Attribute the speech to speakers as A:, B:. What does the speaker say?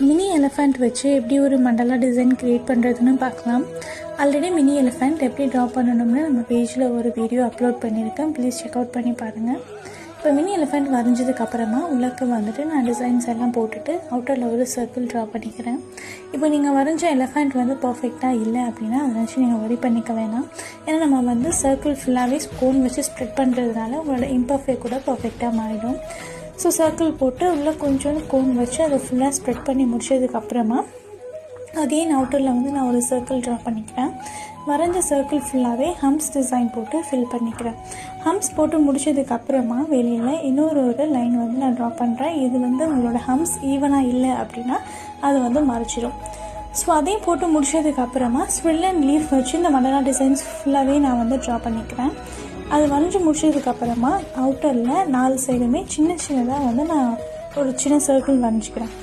A: Mini elephant வச்சு எப்படி ஒரு மண்டலா டிசைன் க்ரியேட் பண்ணுறதுன்னு பார்க்கலாம். ஆல்ரெடி மினி எலிஃபண்ட் எப்படி ட்ரா பண்ணணும்னு நம்ம பேஜில் ஒரு வீடியோ அப்லோட் பண்ணியிருக்கேன். ப்ளீஸ் செக் அவுட் பண்ணி பாருங்கள். இப்போ மினி எலிஃபண்ட் வரைஞ்சதுக்கப்புறமா உள்ளக்கு வந்துட்டு நான் டிசைன்ஸ் எல்லாம் போட்டுட்டு அவுட்டரில் ஒரு சர்க்கிள் ட்ரா பண்ணிக்கிறேன். இப்போ நீங்கள் வரைஞ்ச எலிஃபண்ட் வந்து பர்ஃபெக்டாக இல்லை அப்படின்னா அதை நினச்சி நீங்கள் ஒரி பண்ணிக்க வேணாம். ஏன்னா நம்ம வந்து சர்க்கிள் ஃபுல்லாகவே கோன் வச்சு ஸ்ப்ரெட் பண்ணுறதுனால உங்களோட இம்பர்ஃபெக்ட் கூட பர்ஃபெக்டாக மாறிடும். ஸோ சர்க்கிள் போட்டு உள்ளே கொஞ்சோண்டு கோன் வச்சு அதை ஃபுல்லாக ஸ்ப்ரெட் பண்ணி முடிச்சதுக்கப்புறமா அகெயின் அவுட்டரில் வந்து நான் ஒரு சர்க்கிள் ட்ரா பண்ணிக்கிறேன். வரைஞ்ச சர்க்கிள் ஃபுல்லாகவே ஹம்ஸ் டிசைன் போட்டு ஃபில் பண்ணிக்கிறேன். ஹம்ஸ் போட்டு முடிச்சதுக்கப்புறமா வெளியில் இன்னொரு லைன் வந்து நான் ட்ரா பண்ணுறேன். இது வந்து உங்களோட ஹம்ஸ் ஈவனாக இல்லை அப்படின்னா அது வந்து மறைச்சிடும். ஸோ அதையும் போட்டு முடிச்சதுக்கப்புறமா ஸ்வில் அண்ட் லீஃப் வச்சு இந்த மண்டலா டிசைன்ஸ் ஃபுல்லாகவே நான் வந்து ட்ரா பண்ணிக்கிறேன். அது வரைஞ்சி முடிச்சதுக்கப்புறமா அவுட்டரில் 4 சைடுமே சின்னதாக வந்து நான் ஒரு சின்ன சர்க்கிள் வரைஞ்சிக்கிறேன்.